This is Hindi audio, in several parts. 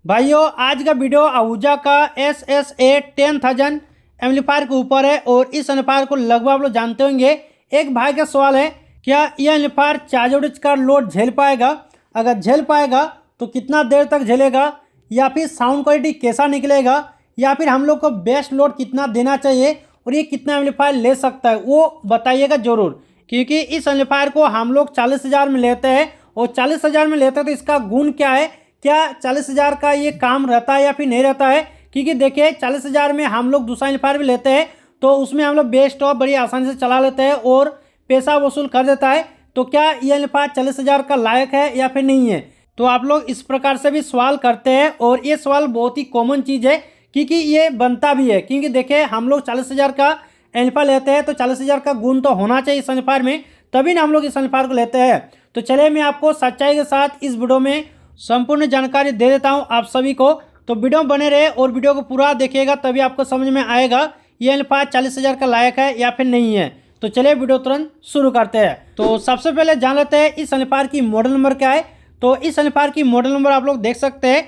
भाइयों आज का वीडियो आहूजा का SSA 10,000 एम्पलीफायर के ऊपर है और इस एम्पलीफायर को लगभग आप लोग जानते होंगे। एक भाई का सवाल है, क्या यह एम्पलीफायर 4 वोल्टेज का लोड झेल पाएगा? अगर झेल पाएगा तो कितना देर तक झेलेगा, या फिर साउंड क्वालिटी कैसा निकलेगा, या फिर हम लोग को बेस्ट लोड कितना देना चाहिए और ये कितना एम्पलीफायर ले सकता है, वो बताइएगा ज़रूर। क्योंकि इस एम्पलीफायर को हम लोग 40,000 में लेते हैं और 40,000 में लेते हैं तो इसका गुण क्या है, क्या 40,000 का ये काम रहता है या फिर नहीं रहता है। क्योंकि देखिए 40,000 में हम लोग दूसरा एम्पलीफायर भी लेते हैं तो उसमें हम लोग बेस टॉप बड़ी आसानी से चला लेते हैं और पैसा वसूल कर देता है। तो क्या ये एम्पलीफायर 40,000 का लायक है या फिर नहीं है? तो आप लोग इस प्रकार से भी सवाल करते हैं और ये सवाल बहुत ही कॉमन चीज़ है क्योंकि ये बनता भी है। क्योंकि देखिए हम लोग 40,000 का एम्पलीफायर लेते हैं तो 40,000 का गुण तो होना चाहिए इस एम्पलीफायर में, तभी ना हम लोग इस एम्पलीफायर को लेते हैं। तो चलिए मैं आपको सच्चाई के साथ इस वीडियो में संपूर्ण जानकारी दे देता हूं आप सभी को। तो वीडियो में बने रहे और वीडियो को पूरा देखिएगा तभी आपको समझ में आएगा ये एम्पलीफायर 40,000 का लायक है या फिर नहीं है। तो चलिए वीडियो तुरंत शुरू करते हैं। तो सबसे पहले जान लेते हैं इस एम्पलीफायर की मॉडल नंबर क्या है। तो इस एम्पलीफायर की मॉडल नंबर आप लोग देख सकते हैं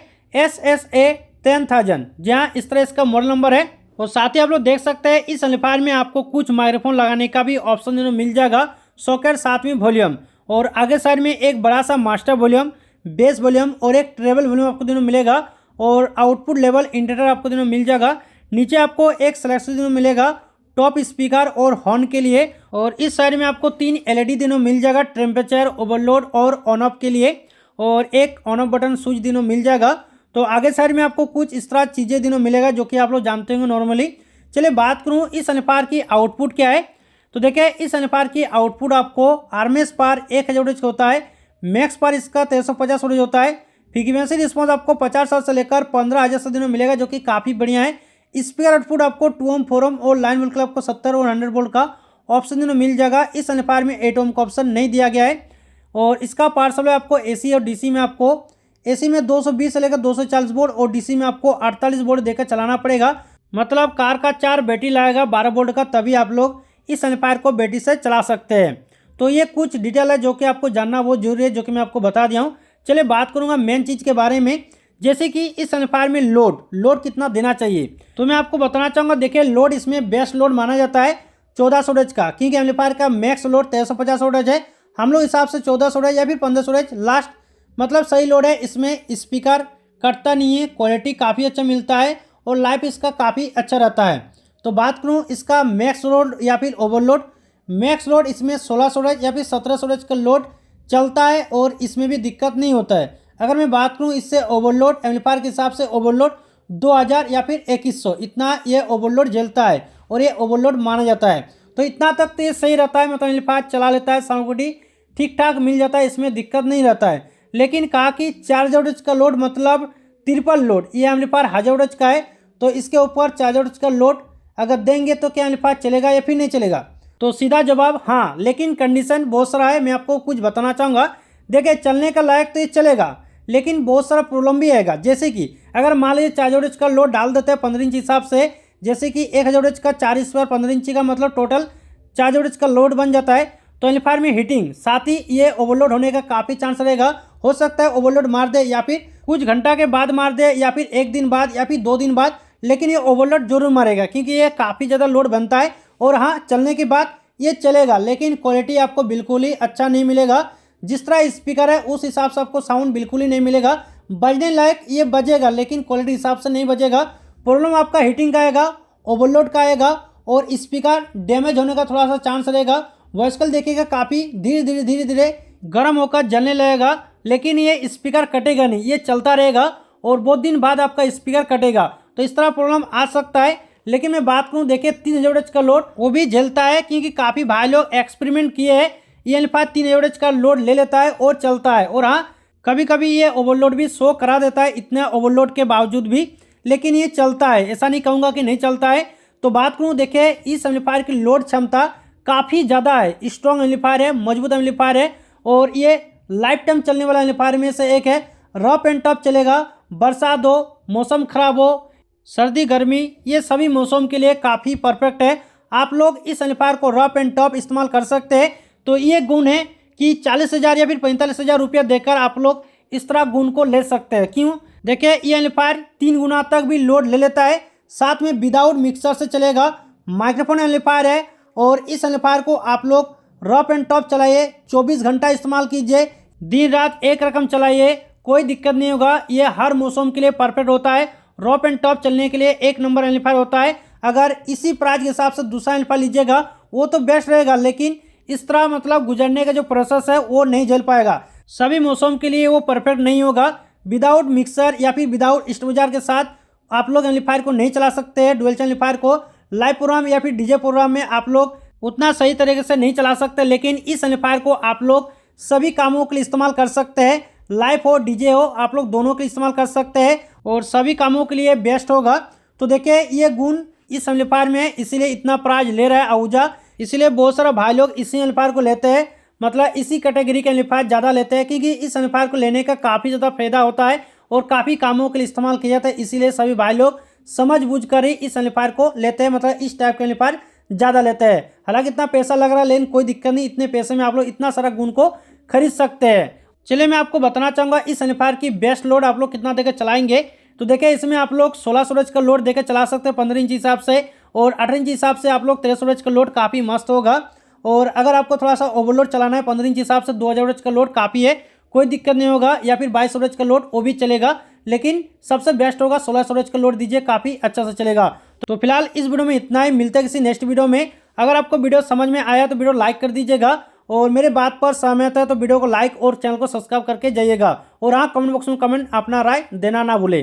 SSA 10,000, जहाँ इस तरह इसका मॉडल नंबर है। और साथ ही आप लोग देख सकते हैं इस एम्पलीफायर में आपको कुछ माइक्रोफोन लगाने का भी ऑप्शन मिल जाएगा, सॉकेट, साथ में वॉल्यूम, और आगे साइड में एक बड़ा सा मास्टर वॉल्यूम, बेस वॉल्यूम और एक ट्रेबल वॉल्यूम आपको दोनों मिलेगा, और आउटपुट लेवल इंडिकेटर आपको दोनों मिल जाएगा। नीचे आपको एक सिलेक्शन दोनों मिलेगा टॉप स्पीकर और हॉर्न के लिए, और इस साइड में आपको 3 LED दोनों मिल जाएगा, टेम्परेचर, ओवरलोड और ऑन ऑफ के लिए, और एक ऑन ऑफ बटन स्विच दोनों मिल जाएगा। तो आगे साइड में आपको कुछ इस तरह चीज़ें दोनों मिलेगा जो कि आप लोग जानते होंगे नॉर्मली। चलिए बात करूँ इस एम्पलीफायर की आउटपुट क्या है। तो देखिए इस एम्पलीफायर की आउटपुट आपको RMS पावर 1000 वोल्टेज होता है, मैक्स पावर इसका 1350 वोल्टेज होता है। फ्रीक्वेंसी रिस्पॉन्स आपको 50 हर्ट्ज से लेकर 15,000 से दिनों मिलेगा जो कि काफ़ी बढ़िया है। स्पीकर आउटपुट आपको 2 ओम, 4 ओम और लाइन वोल्ट का आपको 70 और 100 वोल्ट का ऑप्शन दिनों मिल जाएगा। इस एम्पलीफायर में 8 ओम का ऑप्शन नहीं दिया गया है। और इसका पावर सप्लाई आपको AC और DC में आपको AC में 220 से लेकर 240 वोल्ट और DC में आपको 48 वोल्ट देकर चलाना पड़ेगा। मतलब कार का 4 बैटरी लाएगा 12 वोल्ट का, तभी आप लोग इस एम्पलीफायर को बैटरी से चला सकते हैं। तो ये कुछ डिटेल है जो कि आपको जानना बहुत जरूरी है, जो कि मैं आपको बता दिया हूँ। चलिए बात करूँगा मेन चीज़ के बारे में, जैसे कि इस एम्पलीफायर में लोड कितना देना चाहिए। तो मैं आपको बताना चाहूँगा, देखिए लोड इसमें बेस्ट लोड माना जाता है 1400 वोल्टेज का, क्योंकि एम्पलीफायर का मैक्स लोड 1350 वोल्टेज है। हम लोग हिसाब से 1400 वोल्टेज या फिर 1500 वोल्टेज लास्ट मतलब सही लोड है। इसमें स्पीकर कटता नहीं है, क्वालिटी काफ़ी अच्छा मिलता है और लाइफ इसका काफ़ी अच्छा रहता है। तो बात करूँ इसका मैक्स लोड या फिर ओवरलोड, मैक्स लोड इसमें 1600 वोल्टेज या फिर 1700 वोल्टेज का लोड चलता है और इसमें भी दिक्कत नहीं होता है। अगर मैं बात करूँ इससे ओवरलोड, एम्पलीफायर के हिसाब से ओवरलोड 2000 या फिर 2100 इतना ये ओवरलोड झेलता है और ये ओवरलोड माना जाता है। तो इतना तक तो ये सही रहता है, मतलब एम्पलीफायर चला लेता है, साउंड क्वालिटी ठीक ठाक मिल जाता है, इसमें दिक्कत नहीं रहता है। लेकिन कहा कि 4000 वोल्टेज का लोड मतलब ट्रिपल लोड, ये एम्पलीफायर 1000 वोल्टेज का है, तो इसके ऊपर 4000 वोल्टेज का लोड अगर देंगे तो क्या एम्पलीफायर चलेगा या फिर नहीं चलेगा? तो सीधा जवाब हाँ, लेकिन कंडीशन बहुत सारा है। मैं आपको कुछ बताना चाहूँगा। देखिए चलने का लायक तो ये चलेगा, लेकिन बहुत सारा प्रॉब्लम भी आएगा। जैसे कि अगर मान लीजिए 4000 वोल्टेज का लोड डाल देते हैं 15 इंच हिसाब से, जैसे कि 1000 वोल्टेज का 4 स्क्वायर 15 इंची का मतलब टोटल 4000 वोल्टेज का लोड बन जाता है। तो एम्पलीफायर में हीटिंग, साथ ही ये ओवरलोड होने का काफ़ी चांस रहेगा। हो सकता है ओवरलोड मार दे या फिर कुछ घंटा के बाद मार दे या फिर 1 दिन बाद या फिर 2 दिन बाद, लेकिन ये ओवरलोड जरूर मारेगा क्योंकि ये काफ़ी ज़्यादा लोड बनता है। और हाँ, चलने के बाद ये चलेगा, लेकिन क्वालिटी आपको बिल्कुल ही अच्छा नहीं मिलेगा। जिस तरह स्पीकर है उस हिसाब से आपको साउंड बिल्कुल ही नहीं मिलेगा। बजने लायक ये बजेगा लेकिन क्वालिटी हिसाब से नहीं बजेगा। प्रॉब्लम आपका हीटिंग का आएगा, ओवरलोड का आएगा और स्पीकर डैमेज होने का थोड़ा सा चांस रहेगा। वॉइस कॉल देखिएगा काफ़ी धीरे धीरे गर्म होकर जलने लगेगा, लेकिन ये स्पीकर कटेगा नहीं, ये चलता रहेगा और बहुत दिन बाद आपका स्पीकर कटेगा। तो इस तरह प्रॉब्लम आ सकता है। लेकिन मैं बात करूँ, देखिए 3000 वोल्टेज का लोड वो भी झेलता है, क्योंकि काफ़ी भाई लोग एक्सपेरिमेंट किए हैं। ये एम्पलीफायर 3000 वोल्टेज का लोड ले लेता है और चलता है। और हाँ, कभी कभी ये ओवरलोड भी शो करा देता है इतने ओवरलोड के बावजूद भी, लेकिन ये चलता है, ऐसा नहीं कहूँगा कि नहीं चलता है। तो बात करूँ, देखिए इस एम्पलीफायर की लोड क्षमता काफ़ी ज़्यादा है, स्ट्रॉन्ग एम्पलीफायर है, मजबूत एम्पलीफायर है और ये लाइफ टाइम चलने वाला एम्पलीफायर में से एक है। रफ एंड टफ चलेगा, बरसात हो, मौसम खराब हो, सर्दी गर्मी, ये सभी मौसम के लिए काफ़ी परफेक्ट है। आप लोग इस एम्पलीफायर को रफ एंड टफ इस्तेमाल कर सकते हैं। तो ये गुण है कि 40,000 या फिर 45,000 रुपया देकर आप लोग इस तरह गुण को ले सकते हैं। क्यों? देखिए ये एम्पलीफायर 3 गुना तक भी लोड ले लेता है। साथ में विदाउट मिक्सर से चलेगा, माइक्रोफोन एम्पलीफायर है। और इस एम्पलीफायर को आप लोग रफ एंड टफ चलाइए, 24 घंटा इस्तेमाल कीजिए, दिन रात एक रकम चलाइए, कोई दिक्कत नहीं होगा। ये हर मौसम के लिए परफेक्ट होता है, रफ एंड टफ चलने के लिए एक नंबर एम्पलीफायर होता है। अगर इसी प्राइस के हिसाब से दूसरा एम्पलीफायर लीजिएगा वो तो बेस्ट रहेगा, लेकिन इस तरह मतलब गुजरने का जो प्रोसेस है वो नहीं झेल पाएगा। सभी मौसम के लिए वो परफेक्ट नहीं होगा। विदाउट मिक्सर या फिर विदाउट स्टेबलाइजर के साथ आप लोग एम्पलीफायर को नहीं चला सकते हैं। डुअल चैनल एम्पलीफायर को लाइव प्रोग्राम या फिर डीजे प्रोग्राम में आप लोग उतना सही तरीके से नहीं चला सकते, लेकिन इस एम्पलीफायर को आप लोग सभी कामों के लिए इस्तेमाल कर सकते हैं। लाइव हो डीजे हो, आप लोग दोनों के लिए इस्तेमाल कर सकते हैं और सभी कामों के लिए बेस्ट होगा। तो देखिए ये गुण इस एम्पलीफायर में है, इसीलिए इतना प्राइस ले रहा है आहूजा। इसीलिए बहुत सारा भाई लोग इसी एम्पलीफायर को लेते हैं, मतलब इसी कैटेगरी के एम्पलीफायर ज़्यादा लेते हैं, क्योंकि इस एम्पलीफायर को लेने का काफ़ी ज़्यादा फायदा होता है और काफ़ी कामों के लिए इस्तेमाल किया जाता है। इसीलिए सभी भाई लोग समझ बूझ कर ही इस एम्पलीफायर को लेते हैं, मतलब इस टाइप के एम्पलीफायर ज़्यादा लेते हैं। हालांकि इतना पैसा लग रहा है, लेकिन कोई दिक्कत नहीं, इतने पैसे में आप लोग इतना सारा गुण को खरीद सकते हैं। चलिए मैं आपको बताना चाहूँगा इस एम्पलीफायर की बेस्ट लोड आप लोग कितना देकर चलाएंगे। तो देखिए इसमें आप लोग 16 स्टोरेज का लोड देकर चला सकते हैं 15 इंच हिसाब से, और 18 इंच हिसाब से आप लोग 13 स्टोरेज का लोड काफ़ी मस्त होगा। और अगर आपको थोड़ा सा ओवरलोड चलाना है 15 इंच हिसाब से 2000 स्टोरेज का लोड काफ़ी है, कोई दिक्कत नहीं होगा। या फिर 22 स्टोरेज का लोड वो भी चलेगा, लेकिन सबसे बेस्ट होगा 16 स्टोरेज का लोड दीजिए, काफ़ी अच्छा से चलेगा। तो फिलहाल इस वीडियो में इतना ही, मिलते हैं किसी नेक्स्ट वीडियो में। अगर आपको वीडियो समझ में आया तो वीडियो लाइक कर दीजिएगा, और मेरे बात पर सहमत है तो वीडियो को लाइक और चैनल को सब्सक्राइब करके जाइएगा। और हाँ, कमेंट बॉक्स में कमेंट अपना राय देना ना भूले।